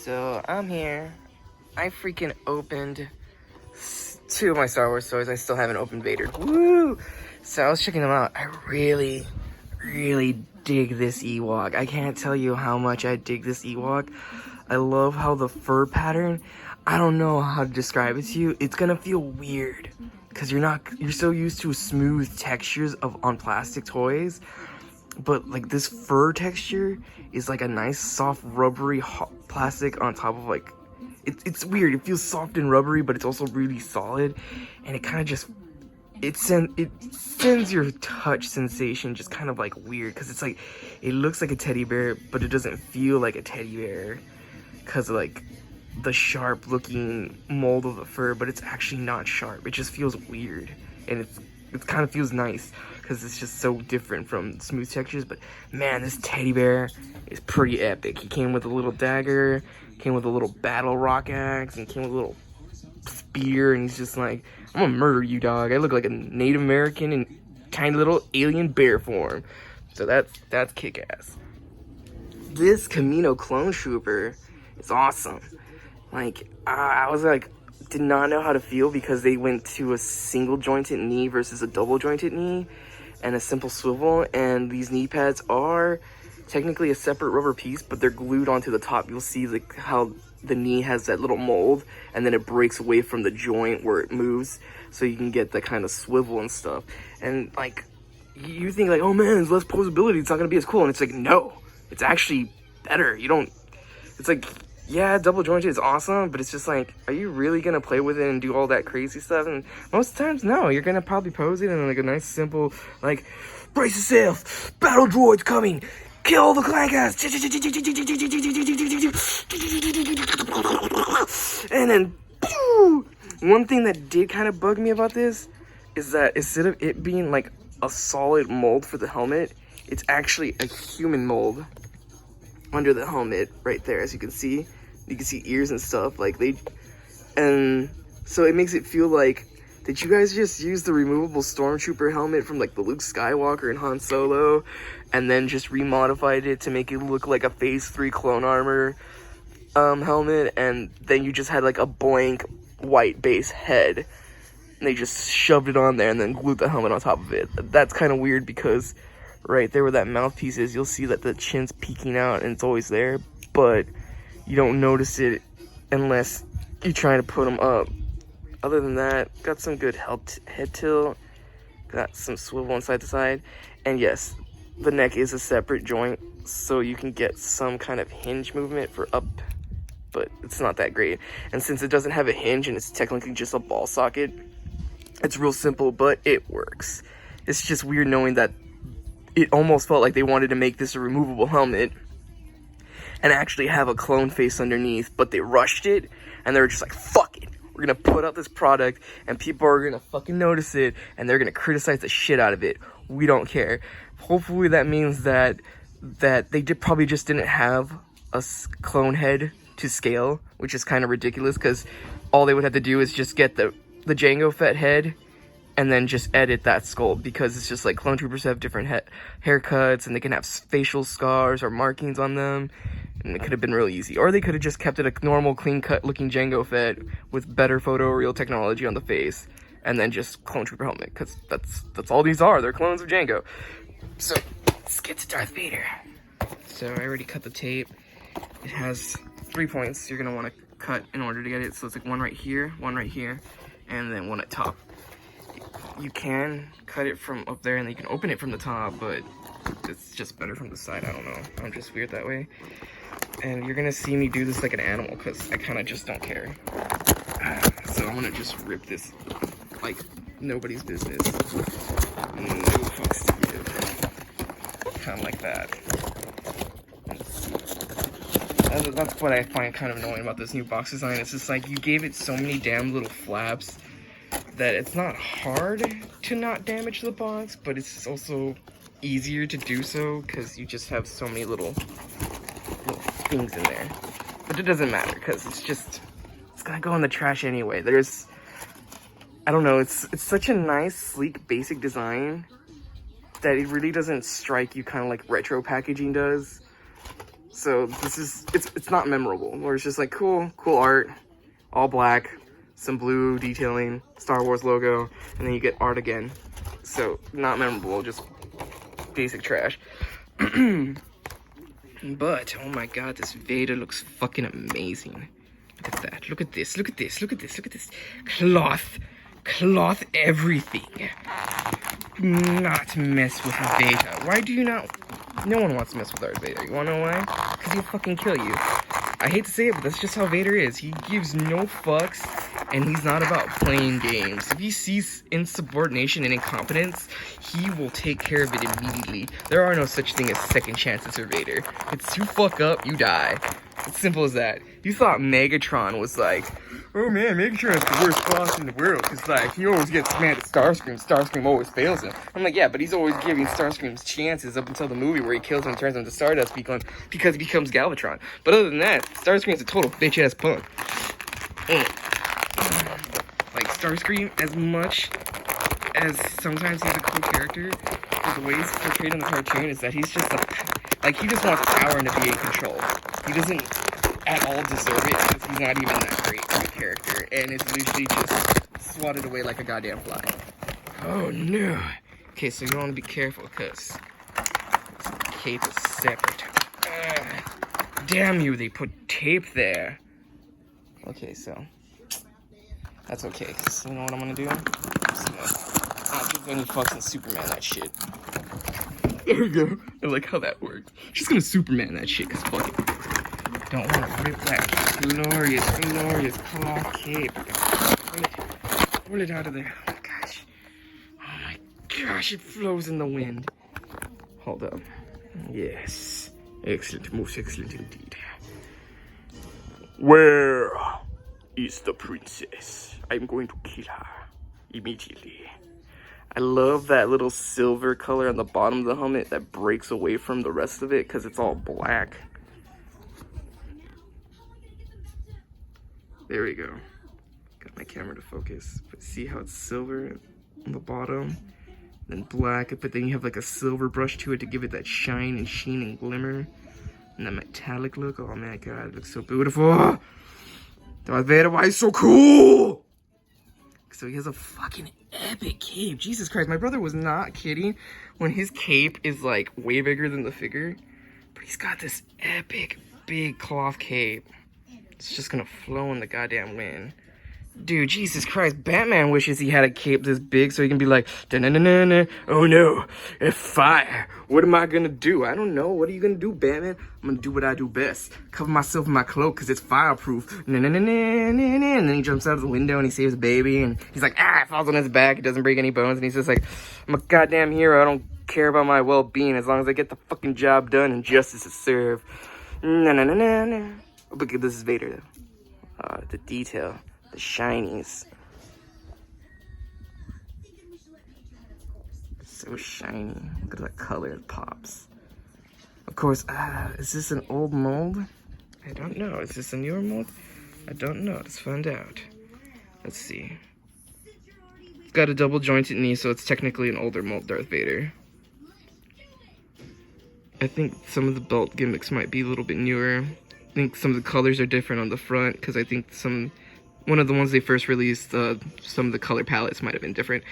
So I'm here. I freaking opened two of my Star Wars toys. I still haven't opened Vader. Woo! So I was checking them out. I really dig this Ewok. I can't tell you how much I dig this Ewok. I love how the fur pattern, I don't know how to describe it to you. It's gonna feel weird because you're so used to smooth textures on plastic toys. But like this fur texture is like a nice soft rubbery plastic on top of like, it's weird. It feels soft and rubbery, but it's also really solid, and it kind of just it sends your touch sensation just kind of like weird, because it's like it looks like a teddy bear, but it doesn't feel like a teddy bear because of like the sharp looking mold of the fur, but it's actually not sharp. It just feels weird, and it kind of feels nice because it's just so different from smooth textures. But man, this teddy bear is pretty epic. He came with a little dagger, came with a little battle rock axe, and came with a little spear, and he's just like, I'm gonna murder you, dog. I look like a Native American in tiny little alien bear form. So that's kick-ass. This Camino clone trooper is awesome. Like, I was like, did not know how to feel because they went to a single jointed knee versus a double jointed knee and a simple swivel, and these knee pads are technically a separate rubber piece, but they're glued onto the top. You'll see like how the knee has that little mold, and then it breaks away from the joint where it moves, so you can get that kind of swivel and stuff. And like, you think like, oh man, there's less posability, it's not gonna be as cool, and it's like, no, it's actually better. It's like, yeah, double jointed is awesome, but it's just like, are you really gonna play with it and do all that crazy stuff? And most times, no. You're gonna probably pose it in like a nice, simple, like, brace yourself, battle droids coming, kill the clankers, and then, pew! One thing that did kind of bug me about this is that instead of it being like a solid mold for the helmet, it's actually a human mold under the helmet right there. As you can see ears and stuff, like and so it makes it feel like, did you guys just use the removable stormtrooper helmet from like the Luke Skywalker and Han Solo and then just remodified it to make it look like a phase 3 clone armor helmet, and then you just had like a blank white base head and they just shoved it on there and then glued the helmet on top of it? That's kind of weird, because right there where that mouthpiece is, you'll see that the chin's peeking out and it's always there, but you don't notice it unless you're trying to put them up. Other than that, got some good head tilt, got some swivel on side to side, and yes, the neck is a separate joint, so you can get some kind of hinge movement for up, but it's not that great. And since it doesn't have a hinge and it's technically just a ball socket, it's real simple, but it works. It's just weird knowing that it almost felt like they wanted to make this a removable helmet and actually have a clone face underneath, but they rushed it and they were just like, fuck it, we're gonna put out this product and people are gonna fucking notice it and they're gonna criticize the shit out of it. We don't care. Hopefully that means that they probably just didn't have a clone head to scale, which is kind of ridiculous, because all they would have to do is just get the Jango Fett head and then just edit that sculpt, because it's just like clone troopers have different haircuts and they can have facial scars or markings on them, and it could have been really easy. Or they could have just kept it a normal clean cut looking Jango Fett with better photoreal technology on the face, and then just clone trooper helmet, because that's all these are. They're clones of Jango. So let's get to Darth Vader. So I already cut the tape. It has 3 points you're gonna want to cut in order to get it. So it's like one right here, and then one at top. You can cut it from up there and then you can open it from the top, but it's just better from the side. I don't know, I'm just weird that way. And you're gonna see me do this like an animal, because I kind of just don't care. So I'm gonna just rip this like nobody's business. No fucks to give. Kind of like that. That's what I find kind of annoying about this new box design. It's just like, you gave it so many damn little flaps that it's not hard to not damage the box, but it's also easier to do so because you just have so many little things in there. But it doesn't matter, because it's gonna go in the trash anyway. I don't know, it's such a nice, sleek, basic design that it really doesn't strike you kind of like retro packaging does. So this is, it's not memorable. Where it's just like, cool art, all black, some blue detailing, Star Wars logo, and then you get art again. So not memorable, just basic trash. But, oh my god, this Vader looks fucking amazing. Look at that. Look at this. Look at this. Look at this. Look at this. Cloth everything. Do not mess with Vader. Why do you not? No one wants to mess with Darth Vader. You wanna know why? Because he'll fucking kill you. I hate to say it, but that's just how Vader is. He gives no fucks, and he's not about playing games. If he sees insubordination and incompetence, he will take care of it immediately. There are no such thing as second chances for Vader. It's you fuck up, you die. It's simple as that. You thought Megatron was like, oh man, Megatron's the worst boss in the world, because like, he always gets mad at Starscream. Starscream always fails him. I'm like, yeah, but he's always giving Starscream's chances up until the movie where he kills him and turns him to Stardust because he becomes Galvatron. But other than that, Starscream's a total bitch-ass punk. Like, Starscream, as much as sometimes he's a cool character, the way he's portrayed in the cartoon is that he's just like he just wants power and to be in control. He doesn't at all deserve it because he's not even that great of a character, and it's usually just swatted away like a goddamn fly. Oh no. Okay, so you want to be careful because cape is separate. Damn you, they put tape there. Okay, so that's okay. So you know what I'm gonna do? I'm just gonna not give any fucks in Superman that shit. There we go. I like how that worked. She's gonna Superman that shit, cause fuck it. Don't wanna rip that glorious cloth cape. Pull it out of there. Oh my gosh, it flows in the wind. Hold up. Yes. Excellent, most excellent indeed. Where is the princess? I'm going to kill her immediately. I love that little silver color on the bottom of the helmet that breaks away from the rest of it because it's all black. There we go. Got my camera to focus. But see how it's silver on the bottom? Then black, but then you have like a silver brush to it to give it that shine and sheen and glimmer. And that metallic look. Oh my god, it looks so beautiful. Darth Vader, why is so cool? So he has a fucking epic cape. Jesus Christ, my brother was not kidding when his cape is like way bigger than the figure. But he's got this epic big cloth cape. It's just gonna flow in the goddamn wind. Dude, Jesus Christ, Batman wishes he had a cape this big so he can be like, da-na-na-na-na, oh no, it's fire. What am I gonna do? I don't know. What are you gonna do, Batman? I'm gonna do what I do best. Cover myself in my cloak because it's fireproof. Na-na-na-na-na-na. And then he jumps out of the window and he saves a baby. And he's like, it falls on his back. It doesn't break any bones. And he's just like, I'm a goddamn hero. I don't care about my well-being as long as I get the fucking job done and justice is served. Na-na-na-na-na. Oh, but this is Vader, though. The detail. The shinies. So shiny. Look at that color, it pops. Of course, is this an old mold? I don't know. Is this a newer mold? I don't know. Let's find out. Let's see. It's got a double jointed knee, so it's technically an older mold Darth Vader. I think some of the belt gimmicks might be a little bit newer. I think some of the colors are different on the front, because I think one of the ones they first released, some of the color palettes might have been different.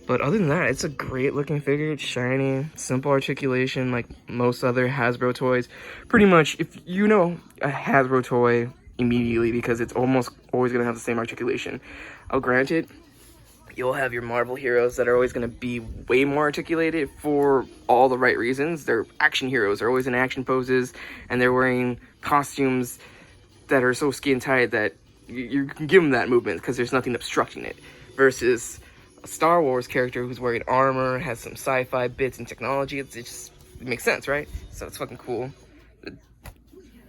But other than that, it's a great looking figure. It's shiny, simple articulation like most other Hasbro toys. Pretty much, if you know a Hasbro toy immediately, because it's almost always going to have the same articulation. I'll grant it, you'll have your Marvel heroes that are always going to be way more articulated for all the right reasons. They're action heroes. They're always in action poses, and they're wearing costumes that are so skin tight that you can give them that movement because there's nothing obstructing it, versus a Star Wars character who's wearing armor, has some sci-fi bits and technology. It makes sense, right? So it's fucking cool. The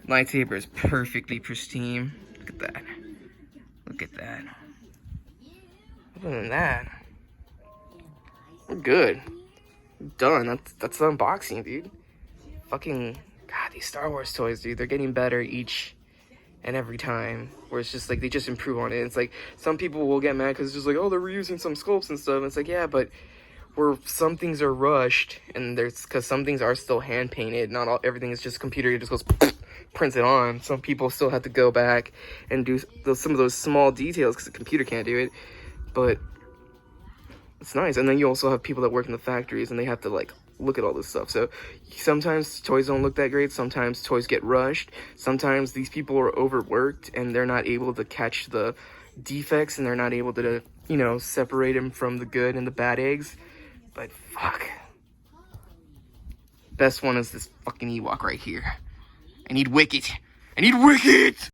lightsaber is perfectly pristine. Look at that. Look at that. Other than that, we're good. Done. That's the unboxing, dude. Fucking God, these Star Wars toys, dude, they're getting better each and every time, where it's just like they just improve on it. It's like some people will get mad because it's just like, oh, they're reusing some sculpts and stuff. And it's like, yeah, but where some things are rushed, and there's because some things are still hand painted. Not all everything is just computer. It just goes print it on. Some people still have to go back and do some of those small details because the computer can't do it. But it's nice. And then you also have people that work in the factories and they have to like look at all this stuff. So sometimes toys don't look that great. Sometimes toys get rushed. Sometimes these people are overworked and they're not able to catch the defects and they're not able to, you know, separate them from the good and the bad eggs. But fuck. Best one is this fucking Ewok right here. I need Wicket. I need Wicket!